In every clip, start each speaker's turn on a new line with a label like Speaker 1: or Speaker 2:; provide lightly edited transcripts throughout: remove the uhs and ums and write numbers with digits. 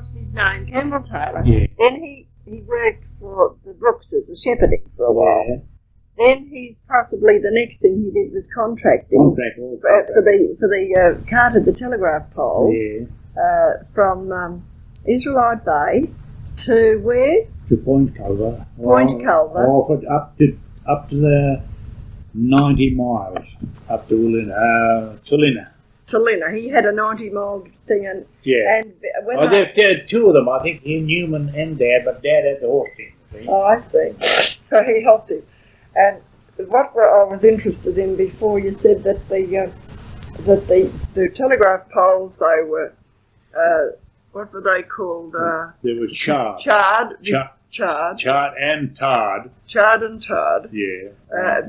Speaker 1: what's his name, Campbell Taylor.
Speaker 2: Yeah.
Speaker 1: Then he worked for the Brookses, the shepherding for a while.
Speaker 2: Yeah.
Speaker 1: Then he's possibly the next thing he did was contracting for the carted the telegraph poles from Israelite Bay to where?
Speaker 2: To Point Culver.
Speaker 1: Point Culver.
Speaker 2: Up to the 90 miles up to Tulina.
Speaker 1: Tulina. He had a 90-mile thing, and when
Speaker 2: there were two of them, I think, Newman and Dad, but Dad had the horse team.
Speaker 1: Oh, I see. So he helped him. And what I was interested in before, you said that the telegraph poles, they were what were they called?
Speaker 2: They were charred.
Speaker 1: Charred and tarred. Yeah.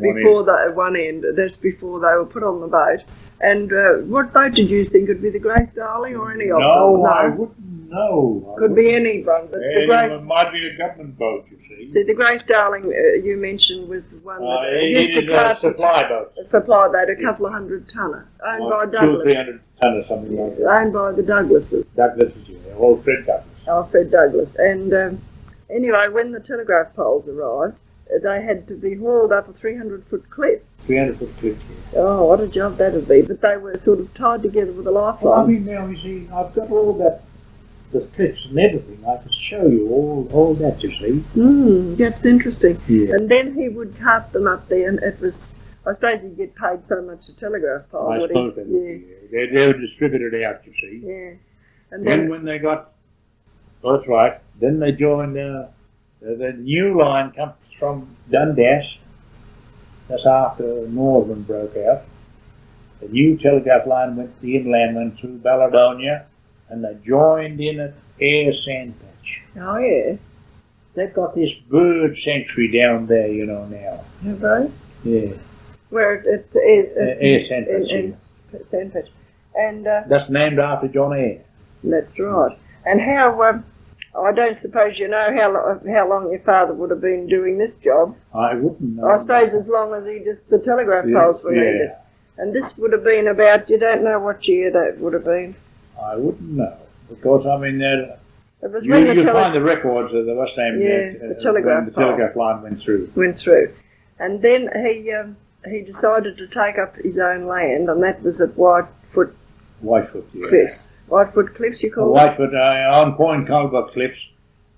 Speaker 1: Before one end. That's before they were put on the boat. And what boat did you think would be the Grey Starling or any of them?
Speaker 2: No, I wouldn't know.
Speaker 1: Could be any one, but
Speaker 2: it might be a government boat, you see.
Speaker 1: See, the Grey Starling you mentioned was the one that used to
Speaker 2: a supply boat.
Speaker 1: A supply boat, a couple of 100-tonner, owned by Douglas.
Speaker 2: 200 or 300 tonne or something like that.
Speaker 1: Owned by the Douglases.
Speaker 2: Douglases, yeah. Old Fred Douglas.
Speaker 1: Oh, Fred Douglas. And anyway, when the telegraph poles arrived, they had to be hauled up a 300-foot cliff.
Speaker 2: 300-foot cliff, yeah.
Speaker 1: Oh, what a job that would be. But they were sort of tied together with a lifeline.
Speaker 2: Well, I mean, now, you see, I've got all that, the cliffs and everything. I can show you all that, you see.
Speaker 1: That's interesting.
Speaker 2: Yeah.
Speaker 1: And then he would cart them up there, and it was, I suppose he'd get paid so much a telegraph pole.
Speaker 2: I suppose they would, yeah. They were distributed out, you see.
Speaker 1: Yeah. And
Speaker 2: then when they got, that's right, then they joined, the new line comes from Dundas. That's after Northern broke out. The new telegraph line the inland went through Balladonia, and they joined in at Ayr Sandpatch.
Speaker 1: Oh, yeah.
Speaker 2: They've got this bird sanctuary down there, you know, now.
Speaker 1: Have they?
Speaker 2: Yeah.
Speaker 1: Where it
Speaker 2: Ayr Sandpatch.
Speaker 1: Sandpatch. And
Speaker 2: that's named after John Ayr.
Speaker 1: That's right. And how... I don't suppose you know how long your father would have been doing this job.
Speaker 2: I wouldn't know.
Speaker 1: I suppose as long as the telegraph poles were needed. And this would have been about, you don't know what year that would have been.
Speaker 2: I wouldn't know. Because, I mean,
Speaker 1: it was
Speaker 2: you find the records of the
Speaker 1: the telegraph
Speaker 2: line went through.
Speaker 1: And then he decided to take up his own land, and that was at Whitefoot
Speaker 2: yeah.
Speaker 1: Cliffs. Whitefoot Cliffs, you call it?
Speaker 2: Whitefoot, on Point Culver Cliffs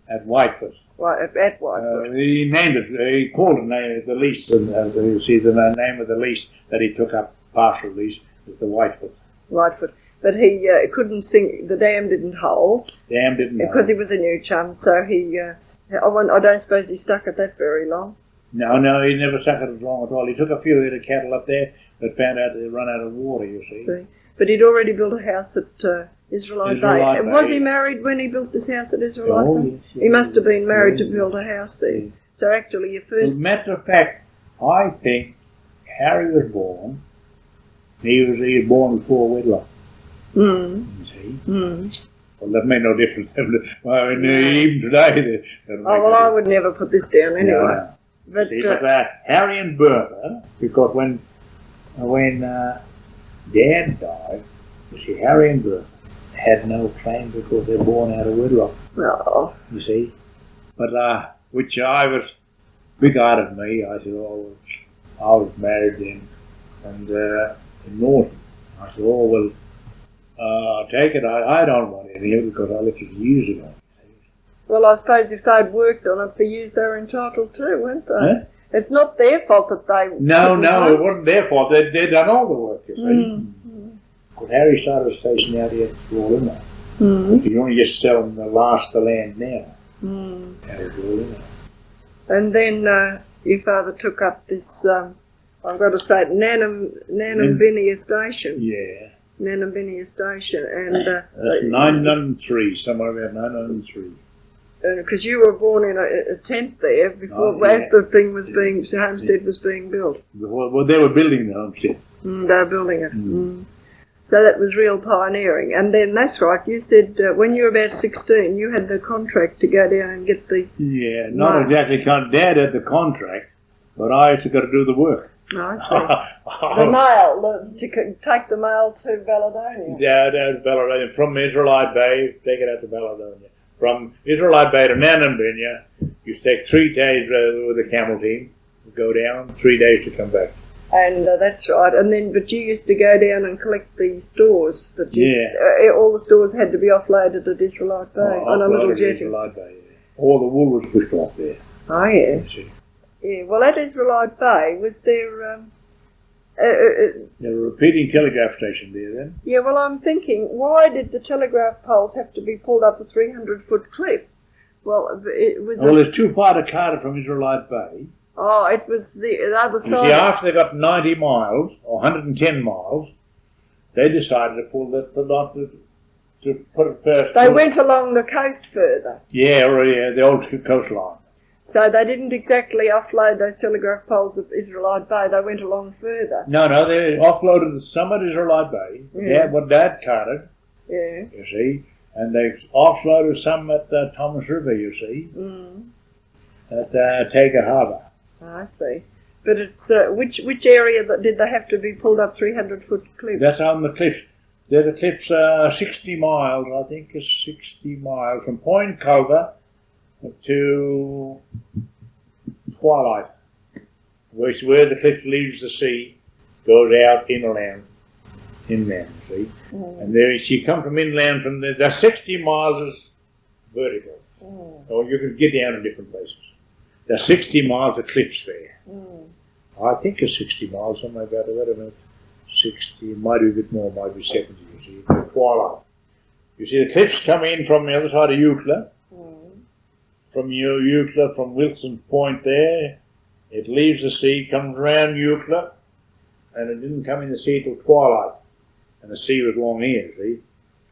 Speaker 2: at Whitefoot.
Speaker 1: At Whitefoot.
Speaker 2: He named it, he called it the lease, and you see the name of the lease that he took up, partial lease, was the Whitefoot.
Speaker 1: Whitefoot. But he couldn't sink, the dam didn't hold. Because he was a new chum, so I don't suppose he stuck at that very long.
Speaker 2: No, he never stuck it as long at all. He took a few head of cattle up there, but found out they'd run out of water, you see. But
Speaker 1: he'd already built a house at Israelite Bay. Was he married when he built this house at Israelite Bay? Yes, he must have been married to build a house there. Yeah. So actually your first...
Speaker 2: As a matter of fact, I think Harry was born. He was born before wedlock. You see? Well, that made no difference. Even today...
Speaker 1: I would never put this down anyway.
Speaker 2: No. But Harry and Bertha, because when Dad died, you see, Harry and Bertha had no claim because they're born out of wedlock.
Speaker 1: Oh.
Speaker 2: You see? But, which I was, big-eyed of me, I said, I was married then, and in Norton. I said, take it, I don't want any of it because I left it years ago.
Speaker 1: Well, I suppose if they'd worked on it for years, they were entitled to, weren't they?
Speaker 2: Huh?
Speaker 1: It's not their fault that they...
Speaker 2: No, it wasn't their fault. They'd done all the work, you see. But Harry started a station out here at Rawlinna. You only just sell them the land now. Out of Rawlinna.
Speaker 1: And then your father took up this, I've got to say, Nanambinia Station.
Speaker 2: Yeah.
Speaker 1: Nanambinia Station. And
Speaker 2: that's 903, somewhere around 903.
Speaker 1: Because you were born in a tent there before, as the thing was the homestead was being built.
Speaker 2: Well, they were building the homestead.
Speaker 1: They were building it. So that was real pioneering. And then that's right, you said when you were about 16, you had the contract to go down and get the...
Speaker 2: Yeah, not exactly. Dad had the contract, but I used to got to do the work.
Speaker 1: I see. The mail, to take the mail to Baladonia.
Speaker 2: Yeah, down to Baladonia. From Israelite Bay, take it out to Baladonia. From Israelite Bay to Nananbinya, you take 3 days with the camel team, go down, 3 days to come back.
Speaker 1: And that's right. And then, but you used to go down and collect the stores. All the stores had to be offloaded at Israelite Bay on a little jetty.
Speaker 2: Israelite Bay, yeah. All the wool was pushed off there.
Speaker 1: Oh yeah. Yeah. Well, at Israelite Bay, was there?
Speaker 2: There were a repeating telegraph station there then.
Speaker 1: Yeah. Well, I'm thinking, why did the telegraph poles have to be pulled up a 300-foot cliff? Well, it was.
Speaker 2: Well, there's too far to Carter from Israelite Bay.
Speaker 1: Oh, it was the other side.
Speaker 2: You see, after they got 90 miles, or 110 miles, they decided to pull to put it first.
Speaker 1: They went along the coast further.
Speaker 2: Yeah, the old coastline.
Speaker 1: So they didn't exactly offload those telegraph poles at Israelite Bay, they went along further.
Speaker 2: No, they offloaded some at Israelite Bay, what Dad carted, you see, and they offloaded some at Thomas River, you see, at Taga Harbour.
Speaker 1: I see. But it's which area did they have to be pulled up 300-foot cliffs?
Speaker 2: That's on the cliffs. The cliffs 60 miles, I think it's 60 miles from Point Culver to Twilight, where the cliff leaves the sea, goes out inland, you see. And there you come from inland from there. There's 60 miles is vertical, or you can get down in different places. There's 60 miles of cliffs there. I think it's 60 miles, something like that. Wait a minute. 60, might be a bit more, might be 70, you see. Twilight. You see the cliffs come in from the other side of Euclid. From Euclid, from Wilson Point there. It leaves the sea, comes round Euclid, and it didn't come in the sea till twilight. And the sea was long here, see.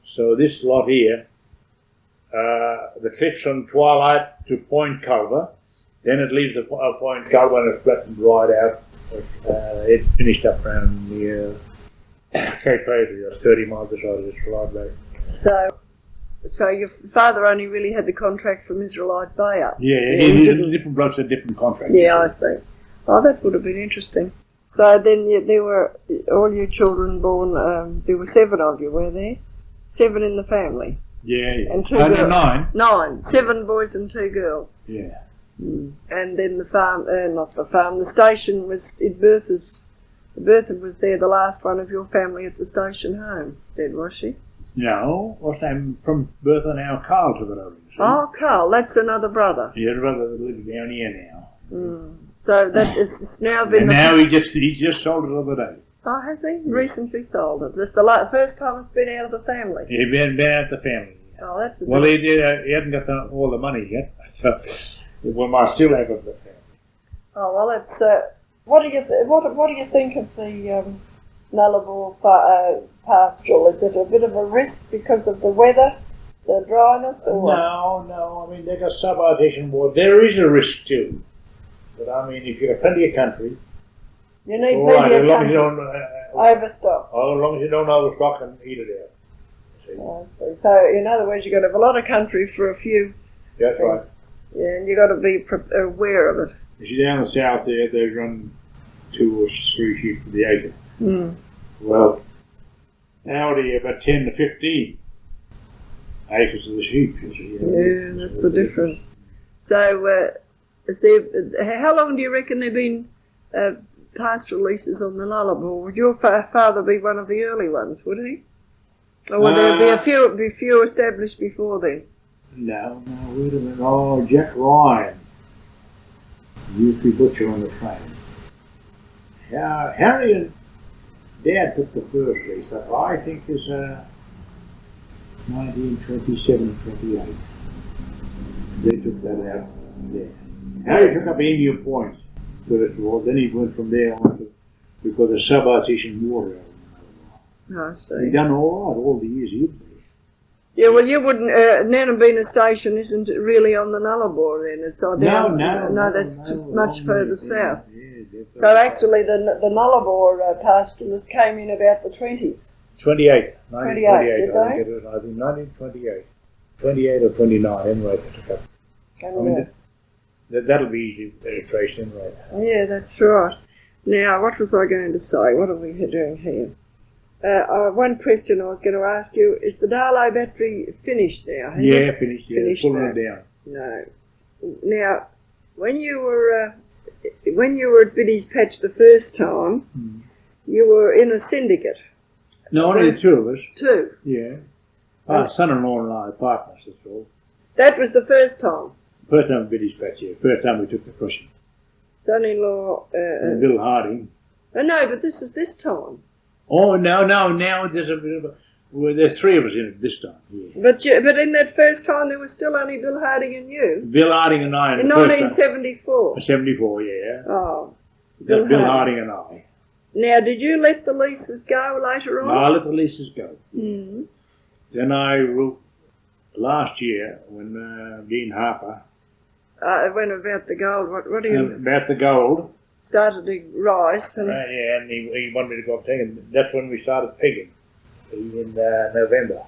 Speaker 2: So this lot here, the cliffs from Twilight to Point Culver, then it leaves the Point Culver and it's flattened right out. It finished up around the Cape Paisley, that's 30 miles aside of Israelite Bay.
Speaker 1: So your father only really had the contract from Israelite Bay up?
Speaker 2: Yeah, different blokes had different contracts.
Speaker 1: Yeah, I see. Oh, that would have been interesting. So then there were all your children born, there were 7 of you, were there? 7 in the family?
Speaker 2: Yeah.
Speaker 1: And 2 girls?
Speaker 2: 9.
Speaker 1: 9. 7 boys and 2 girls?
Speaker 2: Yeah.
Speaker 1: And then the farm, the station was in Bertha was there, the last one of your family at the station home, instead, was she?
Speaker 2: No, what's name from Bertha now, Carl took it over.
Speaker 1: Oh, Carl, that's another brother.
Speaker 2: Yeah, the brother that lives down here now.
Speaker 1: So that is now been.
Speaker 2: And now he just sold it the other day.
Speaker 1: Oh, has he? Recently sold it. This is the first time it's been out of the family.
Speaker 2: He's been out of the family.
Speaker 1: Oh, that's.
Speaker 2: Well, he hasn't got all the money yet, so we might still have it.
Speaker 1: Oh well, it's. What do you think of the Nullarbor pastoral? Is it a bit of a risk because of the weather, the dryness, or what?
Speaker 2: No. I mean, they got sub-artesian water. There is a risk too, but I mean, if you've got plenty of country,
Speaker 1: you need plenty of country.
Speaker 2: As long as you don't
Speaker 1: overstock.
Speaker 2: As long as you don't overstock and eat it out.
Speaker 1: I see. So, in other words, you've got to have a lot of country for a few.
Speaker 2: That's
Speaker 1: things.
Speaker 2: right.
Speaker 1: Yeah, and you've got to be aware of it.
Speaker 2: You see, down the south there, they run 2 or 3 sheep for the acre. Well, nowadays about 10 to 15 acres of the sheep. You see.
Speaker 1: Yeah, that's the difference. So, how long do you reckon there have been pastoral leases on the Nullarbor? Would your father be one of the early ones, would he? Or would there be a few established before then?
Speaker 2: No, wait a minute. Oh, Jack Ryan used to be butcher on the train. Harry and Dad took the first lease up. I think it's 1927, 28. They took that out there. Harry took up Indian Point first of all, then he went from there on to, because of sub-artesian water.
Speaker 1: I see.
Speaker 2: He done all right all the years he'd been.
Speaker 1: Yeah, well, you wouldn't. Nanabina Station isn't really on the Nullarbor then. It's down. No, that's much further south. Yeah, so actually, the Nullarbor pastoralists came in about the 20s.
Speaker 2: 28.
Speaker 1: 1928,
Speaker 2: did
Speaker 1: they?
Speaker 2: I think it was. I think 1928. 28 or 29, anyway. They took up. I mean, that'll be easy traced in, right?
Speaker 1: Yeah, that's right. Now, what was I going to say? What are we doing here? One question I was going to ask you, is the Darlow battery finished now? Has it?
Speaker 2: Finished. Yeah,
Speaker 1: Finished
Speaker 2: pulling
Speaker 1: now.
Speaker 2: it down.
Speaker 1: No. Now, when you were at Biddy's Patch the first time, you were in a syndicate.
Speaker 2: No, only the two of us.
Speaker 1: Two.
Speaker 2: Yeah. Son-in-law and I, partners, that's all.
Speaker 1: That was the first time.
Speaker 2: First time Biddy's Patch, yeah. First time we took the crushing.
Speaker 1: Son-in-law.
Speaker 2: Bill Harding.
Speaker 1: Oh no, but this is this time.
Speaker 2: Oh, now there's a bit of a... Well, there's three of us in it this time, yeah.
Speaker 1: But in that first time there was still only Bill Harding and you.
Speaker 2: Bill Harding and I
Speaker 1: In 1974.
Speaker 2: 74, yeah.
Speaker 1: Oh.
Speaker 2: Bill Harding and I.
Speaker 1: Now, did you let the leases go later on?
Speaker 2: No, I let the leases go.
Speaker 1: Mm.
Speaker 2: Then I wrote last year when Dean Harper...
Speaker 1: When about the gold, what do you...
Speaker 2: about the gold.
Speaker 1: Started to rise. And
Speaker 2: And he wanted me to go up pegging. That's when we started pegging. In November.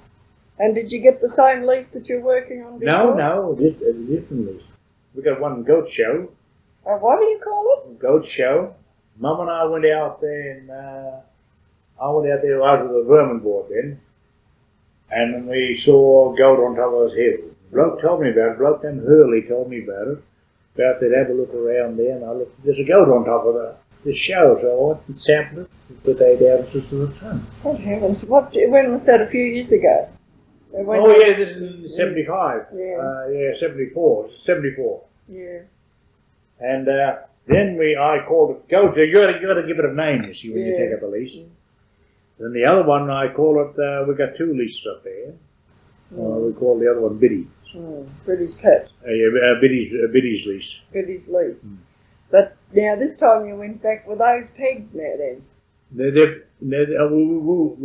Speaker 1: And did you get the same lease that you're working on before?
Speaker 2: No, this is a different lease. We got one goat show.
Speaker 1: What do you call it?
Speaker 2: Goat show. Mum and I went out there and I went out there out of the vermin board then. And we saw goat on top of this hill. Bloke told me about it. Bloke named Hurley told me about it. About they'd have a look around there and I looked, there's a goat on top of the show, so I went and sampled it. Put that down just to the sun.
Speaker 1: Good heavens. When was that, a few years ago?
Speaker 2: Yeah, this is 75.
Speaker 1: Yeah.
Speaker 2: 74. 74.
Speaker 1: Yeah.
Speaker 2: And then I called it goat. You got to give it a name, you see, when you take up a lease.
Speaker 1: Mm.
Speaker 2: Then the other one, I call it, we got two leases up there. We call the other one Biddy.
Speaker 1: Biddy's Patch.
Speaker 2: Biddy's lease.
Speaker 1: Biddy's lease. But now this time you went back with those pegged now then?
Speaker 2: We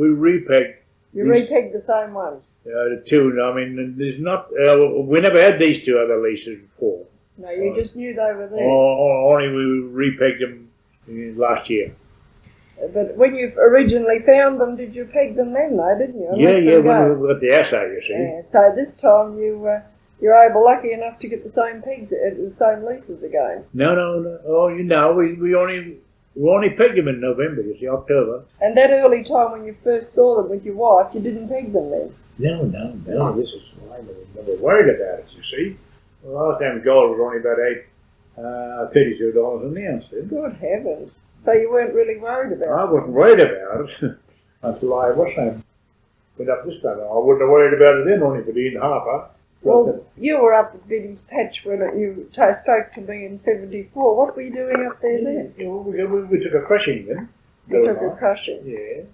Speaker 2: repegged.
Speaker 1: You repegged the same ones?
Speaker 2: The two, I mean, there's not, we never had these two other leases before.
Speaker 1: No, you just knew they were there.
Speaker 2: Only we repegged them last year.
Speaker 1: But when you originally found them, did you peg them then though, didn't you?
Speaker 2: When we got the assay, you see.
Speaker 1: Yeah, so this time you're lucky enough to get the same pegs, the same leases again.
Speaker 2: No. Oh, we only pegged them in November, you see, October.
Speaker 1: And that early time when you first saw them with your wife, you didn't peg them then?
Speaker 2: No, this is why I never worried about it, you see. The last time gold was only about $32 an ounce then.
Speaker 1: Good heavens. So you weren't really worried about it?
Speaker 2: I wasn't worried about it until I went up this time. I wouldn't have worried about it then, only for Dean Harper.
Speaker 1: Well, you were up at Biddy's Patch when you spoke to me in 74. What were you doing up there then?
Speaker 2: We took a crushing then.
Speaker 1: You took a crushing?
Speaker 2: Yeah.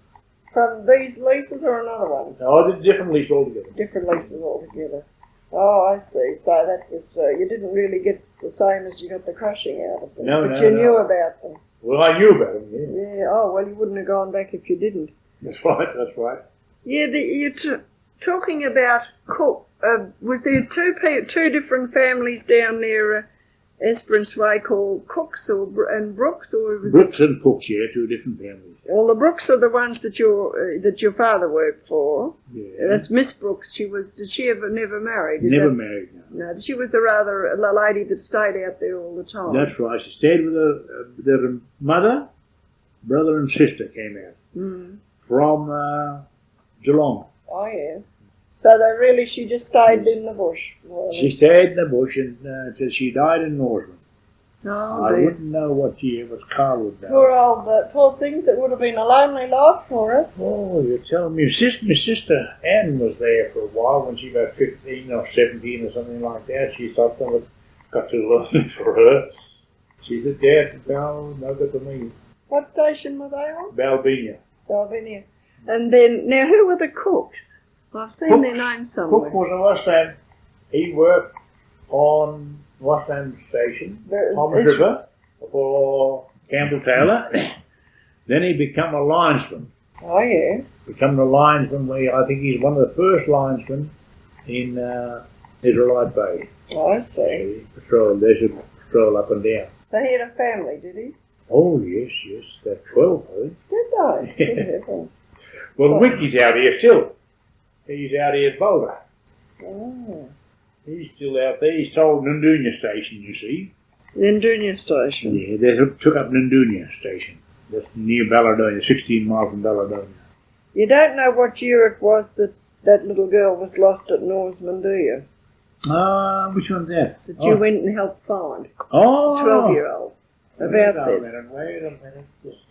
Speaker 1: From these leases or another ones?
Speaker 2: No, different lease altogether.
Speaker 1: Different leases altogether. Oh, I see. So that was, you didn't really get the same as you got the crushing out of them. But you knew about them.
Speaker 2: Well, I knew about them, yeah.
Speaker 1: Yeah, oh, well, you wouldn't have gone back if you didn't.
Speaker 2: That's right. Yeah,
Speaker 1: you're talking about Cook. Was there two different families down near Esperance Way called Cooks and Brooks, or was
Speaker 2: Brooks and Cooks? Yeah, two different families.
Speaker 1: Well, the Brooks are the ones that your father worked for.
Speaker 2: Yeah.
Speaker 1: That's Miss Brooks. Did she ever never married?
Speaker 2: Never married. No.
Speaker 1: No, she was the lady that stayed out there all the time.
Speaker 2: That's right. She stayed with their mother, brother, and sister came out from Geelong.
Speaker 1: Oh yeah. So she just stayed in the bush.
Speaker 2: She stayed in the bush until she died in Norma.
Speaker 1: Oh,
Speaker 2: I wouldn't know what year, but Carl would
Speaker 1: Poor
Speaker 2: know.
Speaker 1: poor things. It would have been a lonely life for her.
Speaker 2: Oh, you're telling me. My sister Anne was there for a while when she got 15 or 17 or something like that. She thought that it got too lonely for her. She said, Dad, no good to me.
Speaker 1: What station were they on?
Speaker 2: Balbinia.
Speaker 1: And then, now who were the Cooks? I've seen their names somewhere.
Speaker 2: Cook was a Westland. He worked on Westland Station, Thomas River, for Campbell Taylor. Then he became a linesman.
Speaker 1: Oh, yeah.
Speaker 2: Become the linesman. I think he's one of the first linesmen in Israelite Bay.
Speaker 1: Oh, I see.
Speaker 2: They should patrol up and down.
Speaker 1: So he had a family, did he?
Speaker 2: Oh, yes. They're 12, I think.
Speaker 1: Did they? Good heavens.
Speaker 2: Well, Wicky's out here still. He's out here at Boulder.
Speaker 1: Oh.
Speaker 2: He's still out there. He sold Nundunya Station, you see.
Speaker 1: The Ndunya station.
Speaker 2: Yeah, they took up Ndunya station. That's near Balladonia, 16 miles from Balladonia.
Speaker 1: You don't know what year it was that little girl was lost at Norseman, do you?
Speaker 2: Which one's that?
Speaker 1: That you went and helped find.
Speaker 2: Oh!
Speaker 1: 12-year-old. About that.
Speaker 2: Wait a minute. Just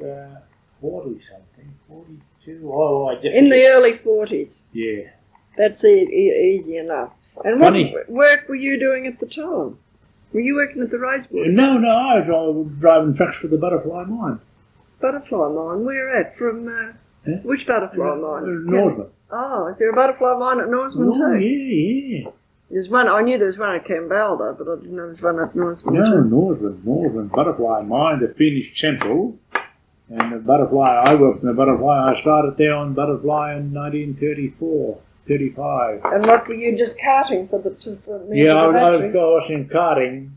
Speaker 2: 40-something. 42. Oh, I just...
Speaker 1: In the early 40s.
Speaker 2: Yeah.
Speaker 1: That's easy enough. And
Speaker 2: Funny.
Speaker 1: What work were you doing at the time? Were you working at the Rosewood?
Speaker 2: No, I was driving trucks for the butterfly mine.
Speaker 1: Butterfly mine? Where at? From which butterfly mine?
Speaker 2: Norma.
Speaker 1: Oh, is there a butterfly mine at Norseman too?
Speaker 2: Yeah.
Speaker 1: There's one. I knew there was one at Cambalda, but I didn't know there was one at Norseman
Speaker 2: No,
Speaker 1: too.
Speaker 2: Northern butterfly mine, the Phoenix Central. And the butterfly, I worked in the butterfly. I started there on butterfly in 1934, 35.
Speaker 1: And what were you just carting for the
Speaker 2: Yeah, I
Speaker 1: battery?
Speaker 2: was in karting,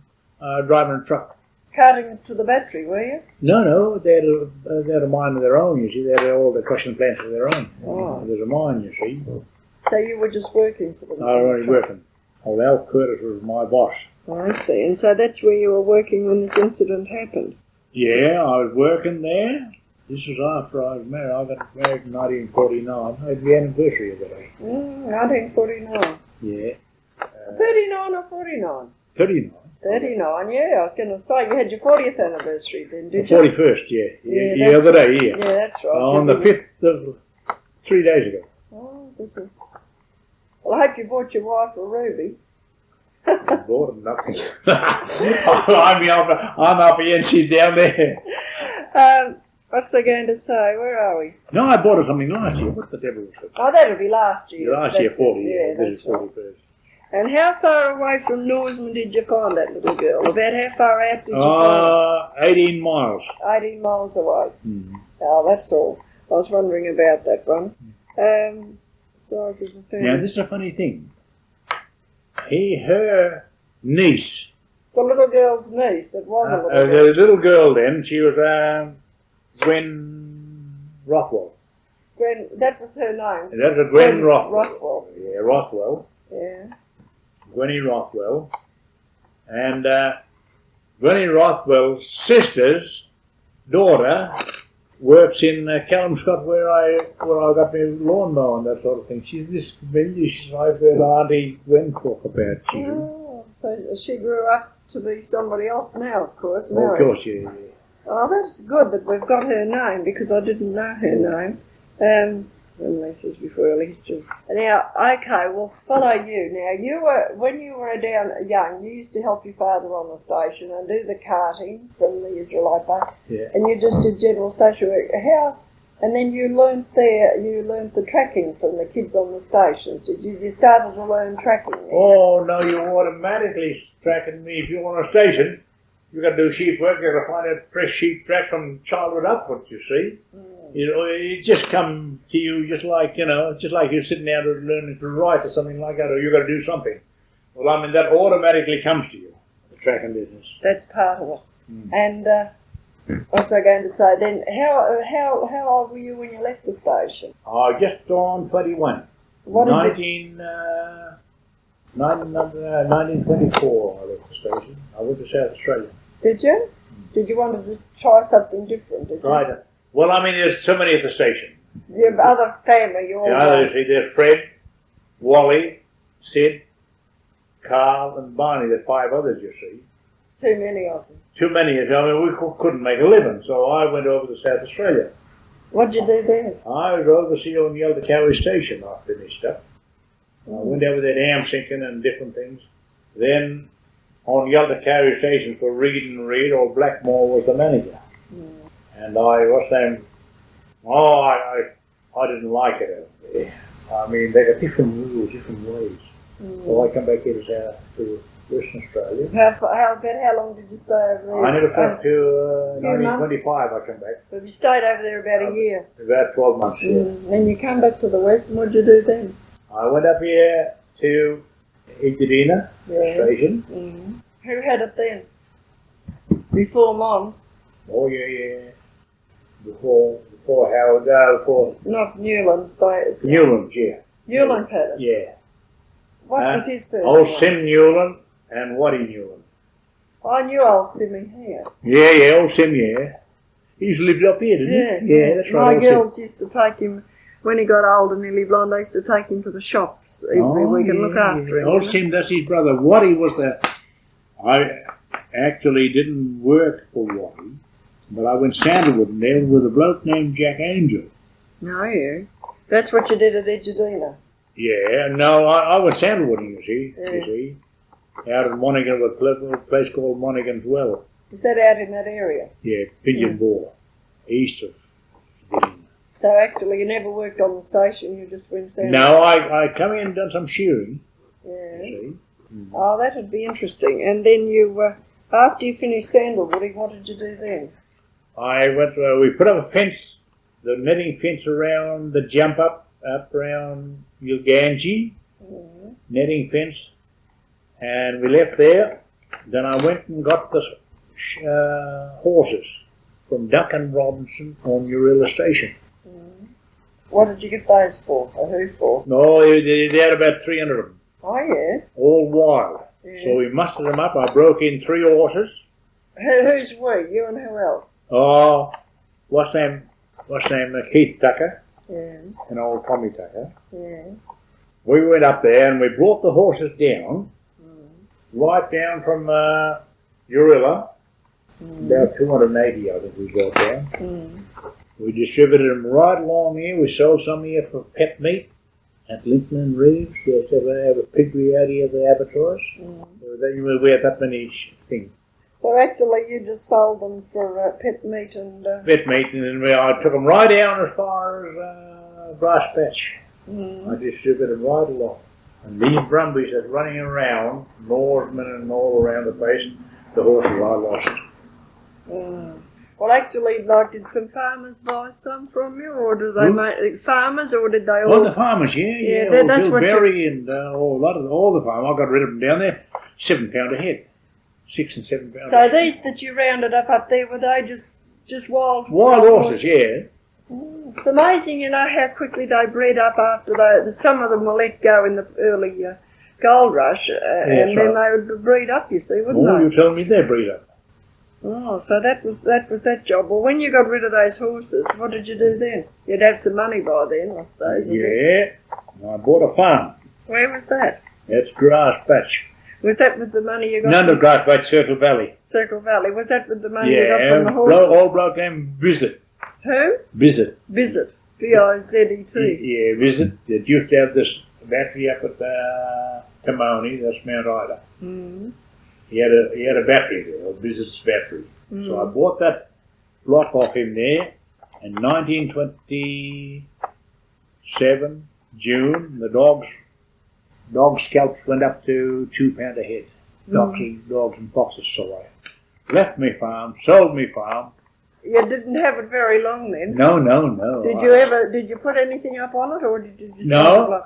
Speaker 2: driving a truck.
Speaker 1: Carting it to the battery, were you?
Speaker 2: No, they had a mine of their own, you see. They had all the crushing plants of their own.
Speaker 1: Oh.
Speaker 2: There's a mine, you see.
Speaker 1: So you were just working for them?
Speaker 2: I was only working. Old Al Curtis was my boss.
Speaker 1: Oh, I see. And so that's where you were working when this incident happened?
Speaker 2: Yeah, I was working there. This was after I was married. I got married in 1949. I had the anniversary of the day.
Speaker 1: 1949.
Speaker 2: Yeah.
Speaker 1: 39 or 49?
Speaker 2: 39.
Speaker 1: 39, yeah. I was going to say, you had your 40th anniversary then, did
Speaker 2: The
Speaker 1: you?
Speaker 2: 41st, yeah.
Speaker 1: Yeah,
Speaker 2: The other day, yeah.
Speaker 1: Yeah, that's right.
Speaker 2: On the 5th of 3 days ago.
Speaker 1: Oh, good. Well, I hope you bought your wife a ruby.
Speaker 2: I bought him nothing. I'm up here and she's down there.
Speaker 1: What's I going to say? Where are we?
Speaker 2: No, I bought her something last year. What the devil was it?
Speaker 1: Oh, that'll be last year.
Speaker 2: Last year,
Speaker 1: That's
Speaker 2: 40.
Speaker 1: it. Yeah,
Speaker 2: This
Speaker 1: that's
Speaker 2: is
Speaker 1: right.
Speaker 2: 41st.
Speaker 1: And how far away from Norseman did you find that little girl? About how far out did you find
Speaker 2: 18 miles.
Speaker 1: her? 18 miles away.
Speaker 2: Mm.
Speaker 1: Oh, that's all. I was wondering about that one. Size of the family.
Speaker 2: Now, this is a funny thing. Her niece,
Speaker 1: The little girl's niece. It was a little girl.
Speaker 2: the little girl then, she was Gwen Rothwell.
Speaker 1: Gwen, that was her name.
Speaker 2: That's a Gwen Rothwell.
Speaker 1: Rothwell.
Speaker 2: Yeah, Rothwell.
Speaker 1: Yeah.
Speaker 2: Gwenny Rothwell. And Gwenny Rothwell's sister's daughter works in Kellamscott where I got my lawnmower and that sort of thing. She's this familiar. I've heard Auntie Gwen talk about.
Speaker 1: Oh, so she grew up to be somebody else now, of course.
Speaker 2: Of
Speaker 1: Married.
Speaker 2: course, yeah.
Speaker 1: Oh, that's good that we've got her name because I didn't know her name. Unless it was before early history. Now, okay, we'll follow you. Now, when you were young, you used to help your father on the station and do the carting from the Israelite Bank.
Speaker 2: Yeah.
Speaker 1: And you just did general station work. And then you learnt the tracking from the kids on the stations. You started to learn tracking there?
Speaker 2: Oh, no, you automatically tracking me. If you want a station, you got to do sheep work. You got to find a fresh sheep track from childhood upwards, you see. You know, it just come to you just like you're sitting down learning to write or something like that, or you got to do something. Well, I mean, that automatically comes to you, the tracking business.
Speaker 1: That's part of it. And what was I going to say then? How old were you when you left the station?
Speaker 2: Just on 21.
Speaker 1: What
Speaker 2: 1924 I left the station. I went to South Australia.
Speaker 1: Did you? Did you want to just try something different?
Speaker 2: Right. Well, I mean, there's so many at the station.
Speaker 1: Your other family, you all know.
Speaker 2: There's Fred, Wally, Sid, Carl, and Barney. There's 5 others, you see.
Speaker 1: Too many of them.
Speaker 2: Too many. I mean, we couldn't make a living, so I went over to South Australia.
Speaker 1: What'd you do there?
Speaker 2: I was overseeing on Yelda Cowie Station. I finished up. I went over there dam sinking and different things. Then on Yelda Cowie Station for Reed and Reed, or Blackmore was the manager. And I didn't like it over there. I mean, they got different rules, different ways. So I come back here to Western Australia.
Speaker 1: How long did you stay over there?
Speaker 2: I never come to 1925 I come back.
Speaker 1: But you stayed over there about a year.
Speaker 2: About 12 months, yeah.
Speaker 1: Then you come back to the West, and what'd you do then?
Speaker 2: I went up here to Ijadina Station.
Speaker 1: Who had it then? Before Mom's?
Speaker 2: Oh, yeah. Before Howard, before...
Speaker 1: Not Newlands,
Speaker 2: Newlands, yeah.
Speaker 1: Newlands had it?
Speaker 2: Yeah.
Speaker 1: What was his first
Speaker 2: Old
Speaker 1: name?
Speaker 2: Sim Newland and Waddy Newland.
Speaker 1: I knew old Simmy here.
Speaker 2: Yeah, old Sim, yeah. He used to live up here, didn't he? Yeah, that's right.
Speaker 1: My
Speaker 2: old Sim.
Speaker 1: girls used to take him, when he got old and nearly blind, they used to take him to the shops every week and look after him.
Speaker 2: Old Sim, that's his brother. Waddy was I actually didn't work for Waddy, but I went sandalwood there with a bloke named Jack Angel.
Speaker 1: No, yeah. That's what you did at Edgadina.
Speaker 2: Yeah, no, I was sandalwooding, you see. Out in Monaghan, a place called Monaghan's Well.
Speaker 1: Is that out in that area?
Speaker 2: Yeah, Pigeon Bore, east of Edgadina.
Speaker 1: So actually you never worked on the station, you just went sandalwooding?
Speaker 2: No, I come in and done some shearing.
Speaker 1: Yeah.
Speaker 2: You see.
Speaker 1: Oh, that would be interesting. And then you, after you finished sandalwooding, what did you do then?
Speaker 2: We put up a fence, the netting fence around the jump up around Yilganji, netting fence, and we left there. Then I went and got the horses from Duck and Robinson on Urilla Station.
Speaker 1: What did you get those for? Or who for?
Speaker 2: No, they had about 300 of them.
Speaker 1: Oh, yeah.
Speaker 2: All wild.
Speaker 1: Yeah.
Speaker 2: So we mustered them up. I broke in 3 horses.
Speaker 1: Who's we? You and who else?
Speaker 2: Oh, what's name? Keith Tucker
Speaker 1: Yeah.
Speaker 2: and old Tommy Tucker.
Speaker 1: Yeah.
Speaker 2: We went up there and we brought the horses down, right down from Urilla, about 280 I think we brought down. We distributed them right along here. We sold some here for pet meat at Lincoln and Reef. We used to have a piggery out here at the abattoirs. We had that many things.
Speaker 1: So actually you just sold them for pet meat and...
Speaker 2: Pet meat, and then I took them right down as far as Grass Patch. I distributed them right along. And these brumbies that's running around, Norsemen and all around the place, the horses I lost.
Speaker 1: Well, actually, like, did some farmers buy some from you, or did they make farmers, or did they all?
Speaker 2: Well, the farmers, yeah.
Speaker 1: That's what
Speaker 2: Berry and all the farmers. I got rid of them down there. £7 a head, 6 and 7 pounds.
Speaker 1: So these that you rounded up there, were they just wild
Speaker 2: horses? Yeah.
Speaker 1: It's amazing, you know, how quickly they bred up after some of them were let go in the early gold rush, and then they would breed up. You see, wouldn't they?
Speaker 2: You telling me they breed up?
Speaker 1: Oh, so that was that job. Well, when you got rid of those horses, what did you do then? You'd had some money by then, I suppose.
Speaker 2: Yeah, I bought a farm.
Speaker 1: Where was that?
Speaker 2: That's Grass Patch.
Speaker 1: Was that with the money you got?
Speaker 2: None of Grass Patch, Circle Valley.
Speaker 1: Circle Valley. Was that with the money you got from the horses?
Speaker 2: Old bloke named Visit.
Speaker 1: Who?
Speaker 2: Visit.
Speaker 1: Visit. V-I-Z-E-T.
Speaker 2: Yeah, Visit. It used to have this battery up at Timoni, that's Mount Ida. He had a battery there, a Visit's battery. So I bought that block off him there in 1927, June. The dog scalps went up to £2 a head. Dogs and foxes, so I left me farm, sold me farm.
Speaker 1: You didn't have it very long then?
Speaker 2: No.
Speaker 1: Did you put anything up on it, or did you just...
Speaker 2: No,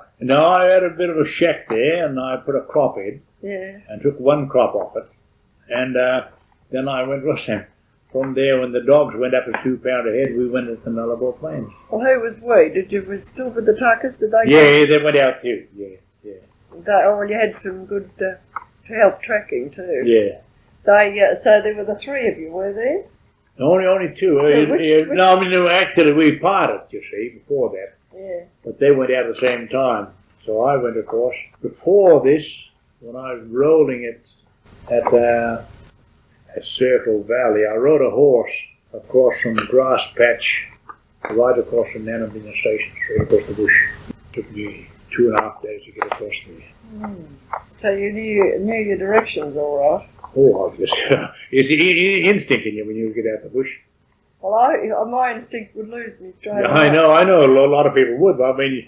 Speaker 2: I had a bit of a shack there, and I put a crop in.
Speaker 1: Yeah.
Speaker 2: And took one crop off it. And then I went, from there, when the dogs went up to £2 a head, we went into the Nullarbor Plains.
Speaker 1: Well, who was we? Was still with the Tuckers? Did they?
Speaker 2: Yeah, they went out too. Yeah.
Speaker 1: You had some good help tracking too.
Speaker 2: Yeah.
Speaker 1: So there were the 3 of you, were there?
Speaker 2: Only 2. Actually we parted, you see, before that.
Speaker 1: Yeah.
Speaker 2: But they went out at the same time. So I went across. Before this, when I was rolling it at Circle Valley, I rode a horse across from Grass Patch, right across from Nanabina Station, straight across the bush. It took me 2.5 days to get across there.
Speaker 1: So you knew your directions all right?
Speaker 2: Oh, it's instinct in you when you get out the bush.
Speaker 1: Well, my instinct would lose me straight away.
Speaker 2: I know. A lot of people would, but I mean,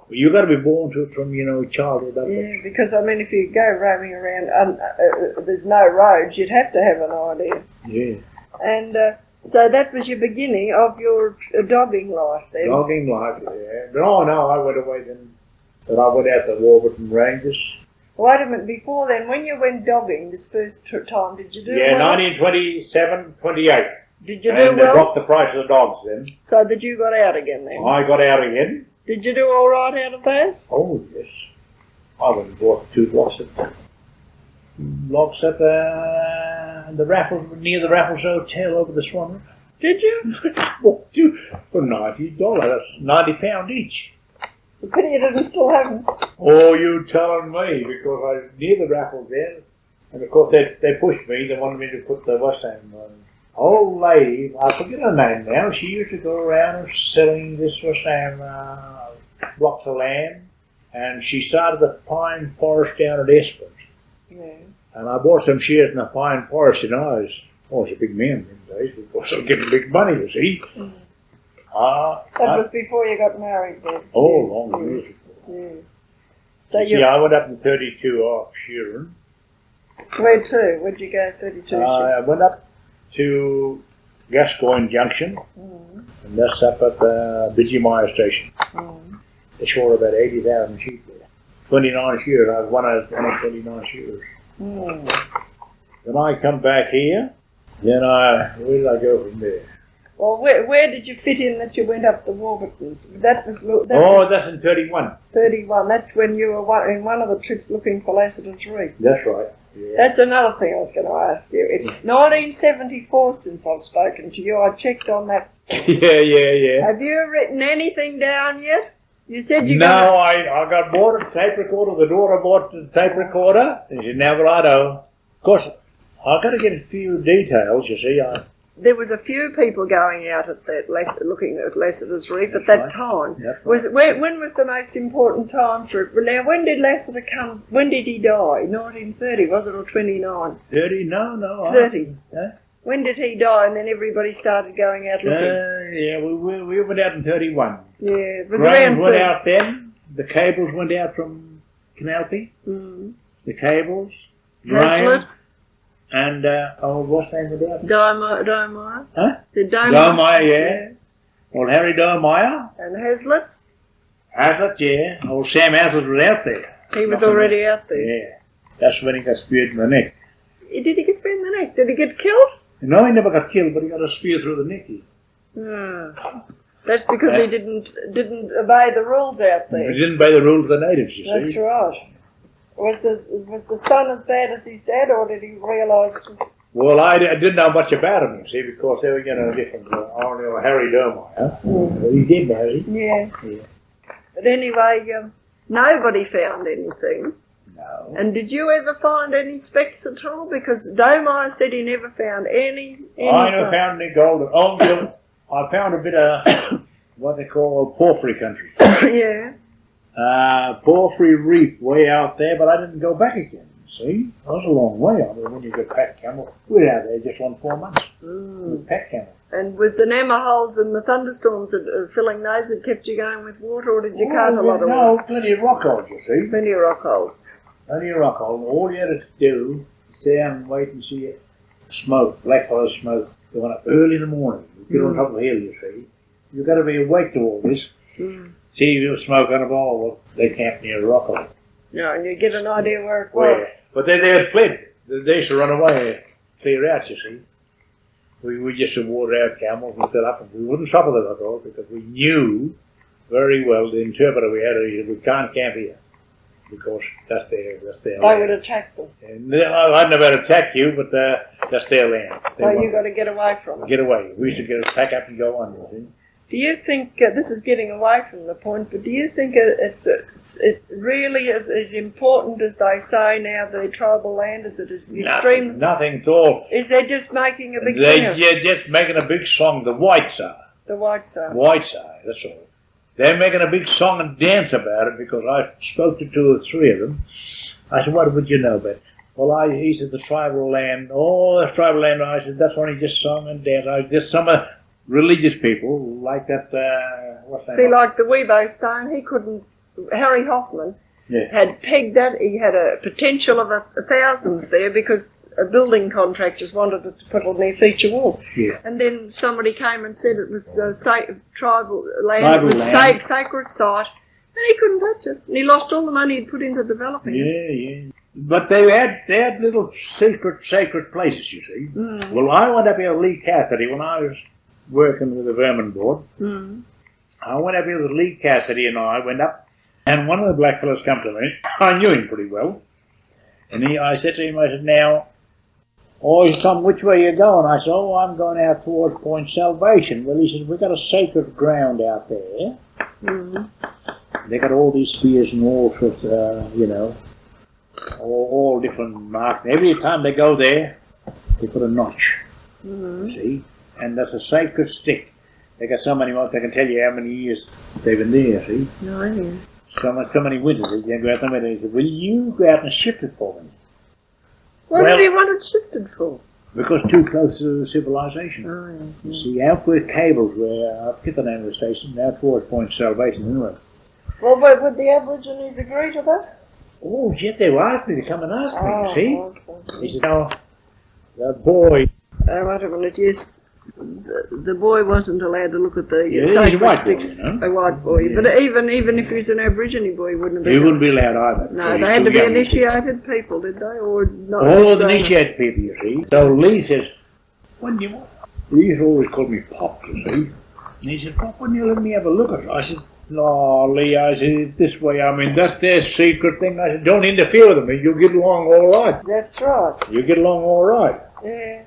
Speaker 2: you got to be born to it from childhood.
Speaker 1: Yeah, because I mean, if you go roaming around, there's no roads, you'd have to have an idea.
Speaker 2: Yeah.
Speaker 1: And so that was your beginning of your dogging life then.
Speaker 2: Dogging life, yeah. No, I went away then. But I went out to Warburton Ranges.
Speaker 1: Wait a minute, before then, when you went dogging this first time, did you do well?
Speaker 2: 1927, 28.
Speaker 1: Did you do
Speaker 2: well? And they
Speaker 1: well?
Speaker 2: dropped the price of the dogs then.
Speaker 1: So did you got out again then?
Speaker 2: I got out again.
Speaker 1: Did you do all right out of those?
Speaker 2: Oh, yes. I went and bought 2 blocks at the Raffles, near the Raffles Hotel over the Swan River.
Speaker 1: Did you?
Speaker 2: Walked you for $90. That's £90 each.
Speaker 1: The pity you didn't still have them.
Speaker 2: Oh, you telling me, because I was near the Raffles there, and of course they pushed me, they wanted me to put the what's name on. Old lady, I forget her name now, she used to go around selling this what's name, blocks of land, and she started the pine forest down at Espers.
Speaker 1: Yeah.
Speaker 2: And I bought some shares in the pine forest, and I was a big man in those days, because I was getting big money, you see.
Speaker 1: Mm. That was before you got married then.
Speaker 2: Long years before.
Speaker 1: Yeah. So
Speaker 2: I went up in 32 off Sheeran.
Speaker 1: Where to? Where'd you go, 32?
Speaker 2: I went up to Gascoigne Junction, and that's up at the Bidgemire station. They shore about 80,000 sheep there. 29 shears. I was one of 29 shears. Then I come back here. Then where did I go from there?
Speaker 1: Well, where did you fit in that you went up the Warburtons? That's
Speaker 2: in 31.
Speaker 1: 31. That's when you were in one of the trips looking for Lassiter's Reef.
Speaker 2: That's right. Yeah.
Speaker 1: That's another thing I was going to ask you. It's 1974 since I've spoken to you. I checked on that.
Speaker 2: Yeah.
Speaker 1: Have you written anything down yet? You said you
Speaker 2: No, I got bought a tape recorder. The daughter bought the tape recorder, and she never righto. Of course, I've got to get a few details, you see.
Speaker 1: There was a few people going out at that looking at Lassiter's Reef at that time. When was the most important time for it? Now, when did Lassiter come? When did he die? 1930, was it, or 29?
Speaker 2: 30? No.
Speaker 1: 30. When did he die? And then everybody started going out looking.
Speaker 2: Yeah, we went out in 31.
Speaker 1: Yeah, it was
Speaker 2: Grain
Speaker 1: around.
Speaker 2: Went out then. The cables went out from Canalpi. The cables.
Speaker 1: Haslets.
Speaker 2: And, what's the name of that?
Speaker 1: Domeyer.
Speaker 2: Huh?
Speaker 1: Domeyer,
Speaker 2: yeah. Old Harry Domeyer.
Speaker 1: And Haslets?
Speaker 2: Haslett, yeah. Old Sam Haslett was out there.
Speaker 1: He was already out there.
Speaker 2: Yeah. That's when he got speared in the neck.
Speaker 1: Did he get speared in the neck? Did he get killed?
Speaker 2: No, he never got killed, but he got a spear through the neck.
Speaker 1: That's because he didn't obey the rules out there.
Speaker 2: He didn't obey the rules of the natives, you see.
Speaker 1: That's right. Was the son as bad as his dad, or did he realise?
Speaker 2: Well, I didn't know much about him, you see, because they were different. Harry Domeyer. He did marry.
Speaker 1: Yeah. But anyway, nobody found anything.
Speaker 2: No.
Speaker 1: And did you ever find any specks at all? Because Domeyer said he never found any.
Speaker 2: I never found any gold. I found a bit of what they call porphyry country.
Speaker 1: Yeah.
Speaker 2: Porphyry Reef way out there, but I didn't go back again. See, that was a long way. I mean, when you got pack camel, we were out there just on 4 months. With pack camel.
Speaker 1: And was the Nama holes and the thunderstorms filling those that kept you going with water, or did you cut a lot of water?
Speaker 2: No, plenty of rock holes, you see.
Speaker 1: Plenty of rock holes.
Speaker 2: Plenty of rock holes. All you had to do is sit down and wait and see it. Smoke, black fire smoke, going up early in the morning. You get on top of the hill, you see. You've got to be awake to all this. See if you smoke on a ball, well, they camped near a rock hole.
Speaker 1: No, and you get an idea where it was.
Speaker 2: But they had fled. They used to run away, clear out, you see. We just water our camels and fill up, and we wouldn't stop at the rock hole because we knew very well, the interpreter we had, we can't camp here because that's their
Speaker 1: They
Speaker 2: land.
Speaker 1: would attack them.
Speaker 2: And I'd never attack you, but that's their land.
Speaker 1: So you've got to get away from it.
Speaker 2: Get away. We used to pack up and go on, you see.
Speaker 1: Do you think, this is getting away from the point, but do you think it's really as important as they say now, the tribal land? Is it as extreme?
Speaker 2: Nothing at all.
Speaker 1: Is they just making a big thing of it?
Speaker 2: They're just making a big song, the whites are.
Speaker 1: The whites are.
Speaker 2: Whites are, that's all. They're making a big song and dance about it because I spoke to 2 or 3 of them. I said, what would you know about it? Well, he said, the tribal land, that's tribal land. I said, that's when he just sung and danced. Just some religious people like that, what's that?
Speaker 1: See, like the Weibo Stone, he couldn't, Harry Hoffman had pegged that, he had a potential of thousands there because a building contractors wanted it to put on their feature walls. Yeah. And then somebody came and said it was tribal land, it was sacred site, and he couldn't touch it. And he lost all the money he'd put into developing it.
Speaker 2: Yeah. But they had little sacred places, you see. Well, I went up here with Lee Cassidy when I was working with the Vermin Board. I went up here with Lee Cassidy and I went up, and one of the black fellows come to me. I knew him pretty well. And I said to him, I said, now, Oh, he come, which way you going? I said, oh, I'm going out towards Point Salvation. Well, he said, we got a sacred ground out there.
Speaker 1: Mm.
Speaker 2: They got all these spears and all sorts of, all different marks. Every time they go there, they put a notch, you see? And that's a sacred stick. They got so many months, they can tell you how many years they've been there, see?
Speaker 1: No, I hear.
Speaker 2: So many winters, they can go out there and he said, will you go out and shift it for me?
Speaker 1: What
Speaker 2: Well,
Speaker 1: did he want it shifted for?
Speaker 2: Because too close to civilization.
Speaker 1: Oh, yeah.
Speaker 2: You see, out where cables were, I forget the name of the station, now towards Point Salvation, anyway.
Speaker 1: Well, but would the Aborigines agree to that?
Speaker 2: Oh, yet they asked me to come and ask me, you see?
Speaker 1: Awesome.
Speaker 2: He said, oh, the boy.
Speaker 1: Wait a minute, yes. The boy wasn't allowed to look at the
Speaker 2: Yeah, he's a
Speaker 1: sacred
Speaker 2: white boy,
Speaker 1: sticks.
Speaker 2: you know?
Speaker 1: A white boy.
Speaker 2: Yeah.
Speaker 1: But even if he was an Aborigine boy, he wouldn't have been.
Speaker 2: He wouldn't be allowed either.
Speaker 1: No,
Speaker 2: He's
Speaker 1: they had
Speaker 2: too
Speaker 1: to be
Speaker 2: young.
Speaker 1: initiated people, did they? Or not?
Speaker 2: All the
Speaker 1: Australian?
Speaker 2: initiated people, you see. So Lee says, when do you want? He used to always call me Pop, you see. And he said, Pop, wouldn't you let me have a look at it? I said, no, Lee, I said, this way, I mean, that's their secret thing. I said, don't interfere with them, you'll get along all right.
Speaker 1: That's right.
Speaker 2: You'll get along all right.
Speaker 1: Yeah.